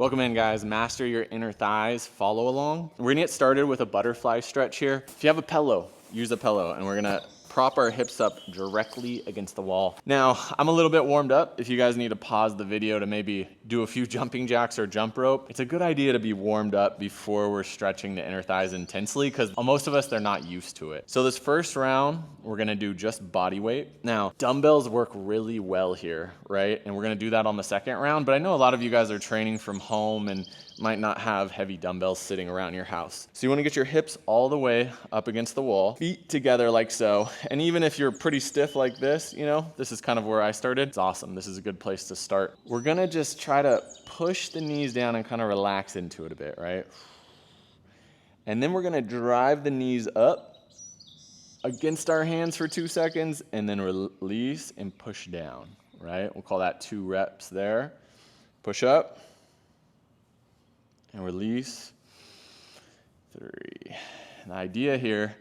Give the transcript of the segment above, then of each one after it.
Welcome in, guys. Master your inner thighs, follow along. We're gonna get started with a butterfly stretch here. If you have a pillow, use a pillow, and we're gonna prop our hips up directly against the wall. Now, I'm a little bit warmed up. If you guys need to pause the video to maybe do a few jumping jacks or jump rope, it's a good idea to be warmed up before we're stretching the inner thighs intensely, because most of us, they're not used to it. So this first round, we're gonna do just body weight. Now, dumbbells work really well here, right? And we're gonna do that on the second round, but I know a lot of you guys are training from home and might not have heavy dumbbells sitting around your house. So you wanna get your hips all the way up against the wall, feet together like so. And even if you're pretty stiff like this, you know, this is kind of where I started. It's awesome. This is a good place to start. We're gonna just try to push the knees down and kind of relax into it a bit, right? And then we're gonna drive the knees up against our hands for 2 seconds and then release and push down, right? We'll call that 2 reps there. Push up and release, 3. And the idea here,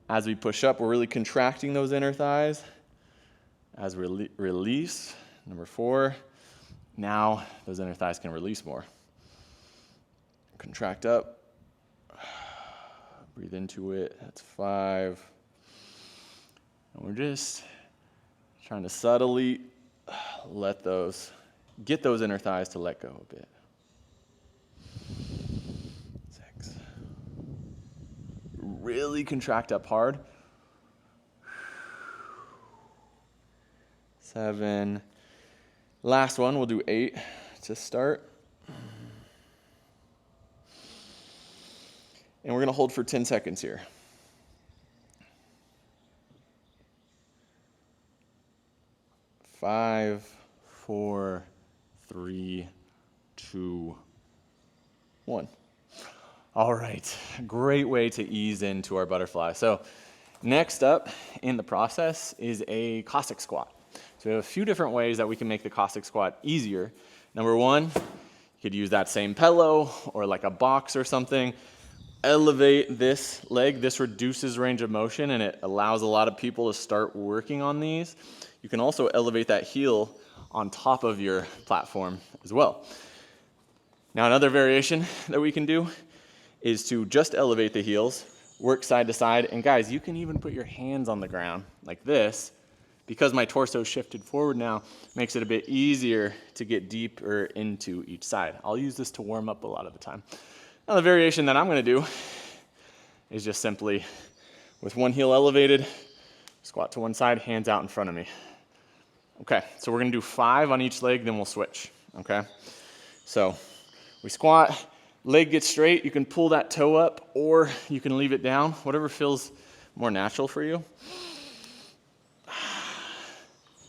as we push up, we're really contracting those inner thighs. As we release, number 4, now those inner thighs can release more. Contract up, breathe into it, that's 5. And we're just trying to subtly get those inner thighs to let go a bit. 6. Really contract up hard. 7. Last one, we'll do 8 to start. And we're gonna hold for 10 seconds here. 5, 4, 3, 2, 1. All right, great way to ease into our butterfly. So next up in the process is a Cossack squat. So we have a few different ways that we can make the Cossack squat easier. Number 1, you could use that same pillow or like a box or something. Elevate this leg. This reduces range of motion and it allows a lot of people to start working on these. You can also elevate that heel on top of your platform as well. Now another variation that we can do is to just elevate the heels, work side to side, and guys, you can even put your hands on the ground like this. Because my torso shifted forward now, makes it a bit easier to get deeper into each side. I'll use this to warm up a lot of the time. Now the variation that I'm gonna do is just simply with one heel elevated, squat to one side, hands out in front of me. Okay, so we're gonna do 5 on each leg, then we'll switch, okay? So we squat, leg gets straight, you can pull that toe up or you can leave it down, whatever feels more natural for you.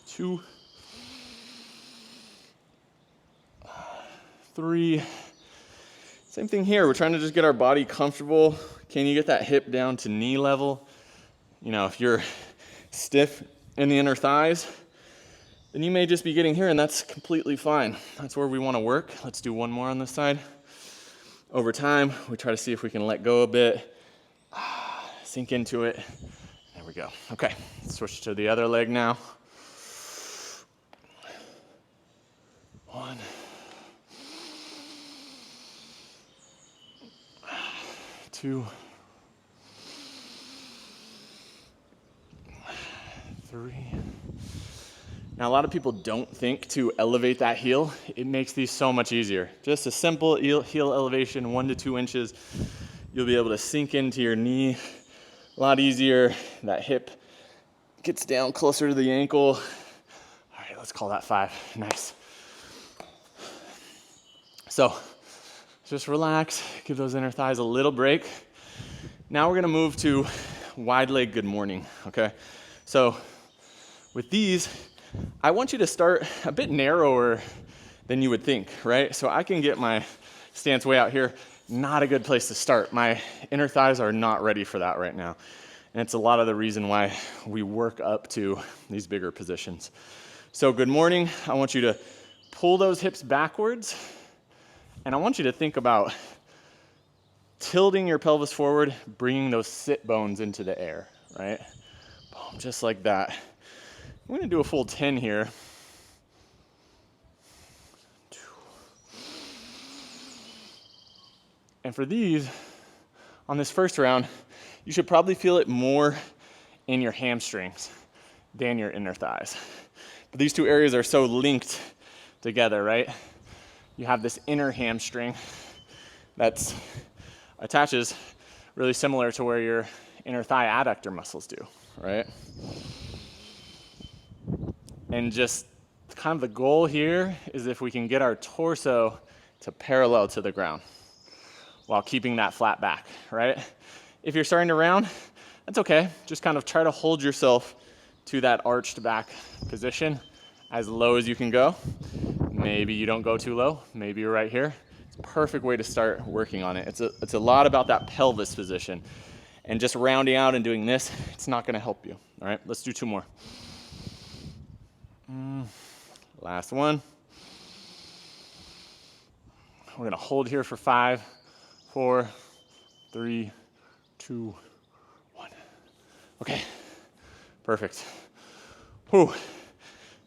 2, 3. Same thing here, we're trying to just get our body comfortable. Can you get that hip down to knee level? You know, if you're stiff in the inner thighs, then you may just be getting here and that's completely fine. That's where we wanna work. Let's do one more on this side. Over time, we try to see if we can let go a bit, sink into it. There we go. Okay, switch to the other leg now. 1, 2, 3. Now a lot of people don't think to elevate that heel. It makes these so much easier. Just a simple heel elevation, 1 to 2 inches. You'll be able to sink into your knee a lot easier. That hip gets down closer to the ankle. All right, let's call that 5. Nice. So just relax, give those inner thighs a little break. Now we're gonna move to wide leg good morning, okay? So with these, I want you to start a bit narrower than you would think, right? So I can get my stance way out here. Not a good place to start. My inner thighs are not ready for that right now. And it's a lot of the reason why we work up to these bigger positions. So good morning, I want you to pull those hips backwards. And I want you to think about tilting your pelvis forward, bringing those sit bones into the air, right? Boom, just like that. I'm gonna do a full 10 here. 2, And for these, on this first round, you should probably feel it more in your hamstrings than your inner thighs. But these two areas are so linked together, right? You have this inner hamstring that attaches really similar to where your inner thigh adductor muscles do, right? And just kind of the goal here is if we can get our torso to parallel to the ground while keeping that flat back, right? If you're starting to round, that's okay. Just kind of try to hold yourself to that arched back position as low as you can go. Maybe you don't go too low. Maybe you're right here. It's a perfect way to start working on it. It's a lot about that pelvis position. And just rounding out and doing this, it's not gonna help you. All right, let's do 2 more. Last one. We're gonna hold here for 5, 4, 3, 2, 1. Okay, perfect. Whew.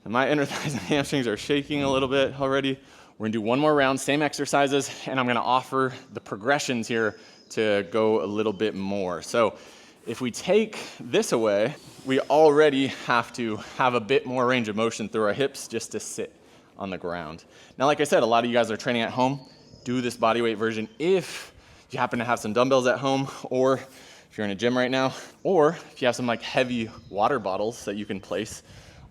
And my inner thighs and hamstrings are shaking a little bit already. We're gonna do 1 more round, same exercises, and I'm gonna offer the progressions here to go a little bit more. So if we take this away, we already have to have a bit more range of motion through our hips just to sit on the ground. Now, like I said, a lot of you guys are training at home. Do this bodyweight version if you happen to have some dumbbells at home, or if you're in a gym right now, or if you have some like heavy water bottles that you can place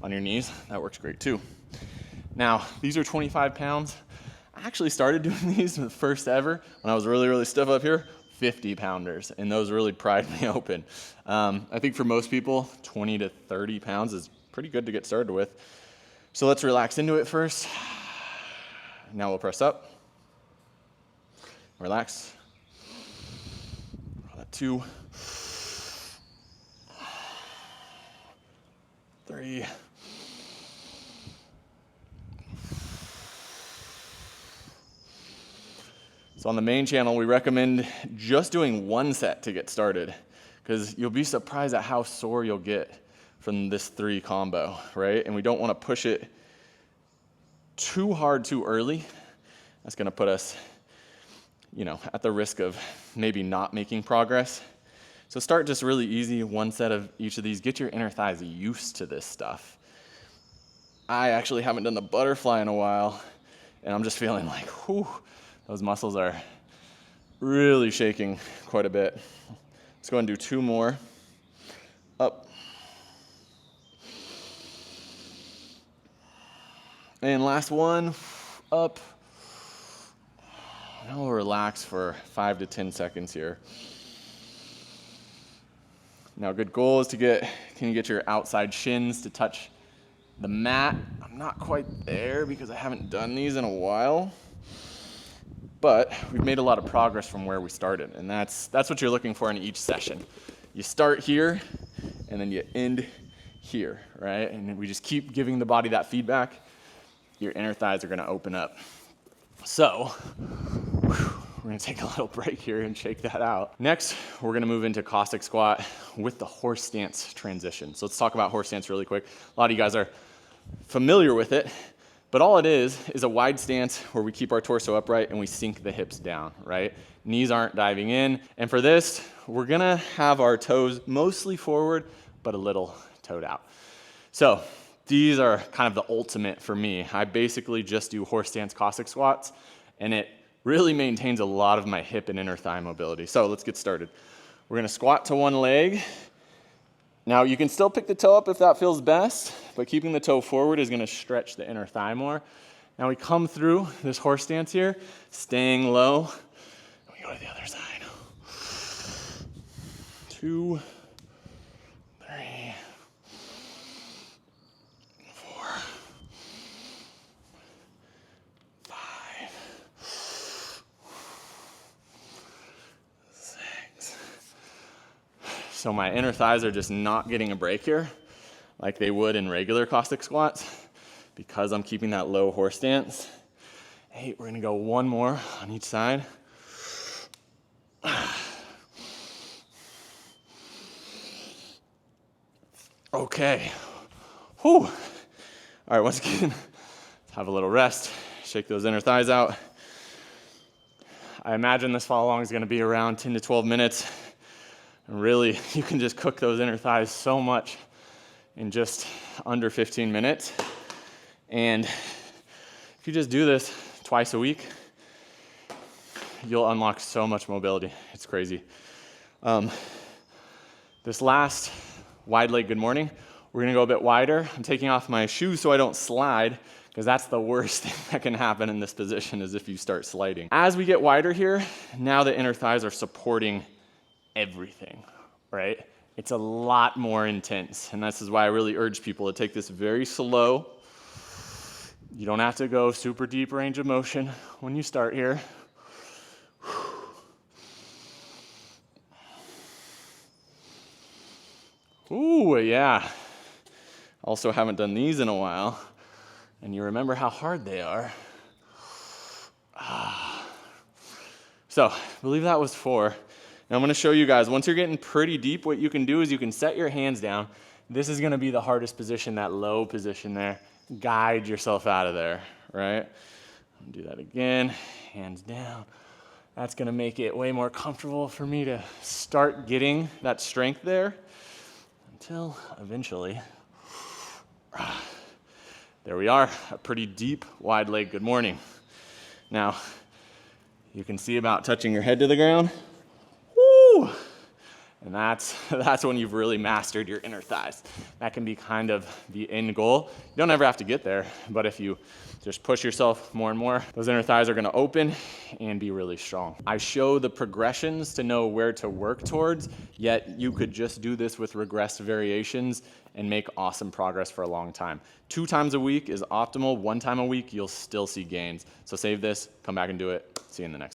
on your knees, that works great too. Now, these are 25 pounds. I actually started doing these the first ever when I was really, really stiff up here, 50 pounders, and those really pried me open. I think for most people, 20 to 30 pounds is pretty good to get started with. So let's relax into it first. Now we'll press up. Relax. 2, 3, so on the main channel, we recommend just doing 1 set to get started, because you'll be surprised at how sore you'll get from this 3 combo, right? And we don't want to push it too hard too early. That's going to put us, at the risk of maybe not making progress. So start just really easy, 1 set of each of these. Get your inner thighs used to this stuff. I actually haven't done the butterfly in a while, and I'm just feeling like, whew, those muscles are really shaking quite a bit. Let's go and do 2 more. Up. And last one, up. Now we'll relax for 5 to 10 seconds here. Now, a good goal is can you get your outside shins to touch the mat? I'm not quite there because I haven't done these in a while, but we've made a lot of progress from where we started, and that's what you're looking for in each session. You start here, and then you end here, right? And we just keep giving the body that feedback. Your inner thighs are gonna open up. So, we're gonna take a little break here and shake that out. Next, we're gonna move into Cossack squat with the horse stance transition. So let's talk about horse stance really quick. A lot of you guys are familiar with it, but all it is a wide stance where we keep our torso upright and we sink the hips down, right? Knees aren't diving in. And for this, we're gonna have our toes mostly forward, but a little toed out. So these are kind of the ultimate for me. I basically just do horse stance Cossack squats, and it really maintains a lot of my hip and inner thigh mobility. So let's get started. We're gonna squat to 1 leg. Now you can still pick the toe up if that feels best, but keeping the toe forward is gonna stretch the inner thigh more. Now we come through this horse stance here, staying low. We go to the other side. 2, 3, 4, 5, 6. So my inner thighs are just not getting a break here like they would in regular Cossack squats because I'm keeping that low horse stance. 8, we're gonna go 1 more on each side. Okay. Whew. All right, once again, let's have a little rest. Shake those inner thighs out. I imagine this follow along is gonna be around 10 to 12 minutes. And really, you can just cook those inner thighs so much in just under 15 minutes. And if you just do this twice a week, you'll unlock so much mobility. It's crazy. This last wide leg good morning, we're gonna go a bit wider. I'm taking off my shoes so I don't slide, because that's the worst thing that can happen in this position is if you start sliding. As we get wider here, now the inner thighs are supporting everything, right? It's a lot more intense, and this is why I really urge people to take this very slow. You don't have to go super deep range of motion when you start here. Ooh, yeah. Also haven't done these in a while, and you remember how hard they are. So, I believe that was 4. Now I'm gonna show you guys, once you're getting pretty deep, what you can do is you can set your hands down. This is gonna be the hardest position, that low position there. Guide yourself out of there, right? Do that again, hands down. That's gonna make it way more comfortable for me to start getting that strength there until eventually, there we are, a pretty deep, wide leg good morning. Now, you can see about touching your head to the ground. Woo! And that's when you've really mastered your inner thighs. That can be kind of the end goal. You don't ever have to get there, but if you just push yourself more and more, those inner thighs are gonna open and be really strong. I show the progressions to know where to work towards, yet you could just do this with regressed variations and make awesome progress for a long time. 2 times a week is optimal. 1 time a week, you'll still see gains. So save this, come back and do it. See you in the next.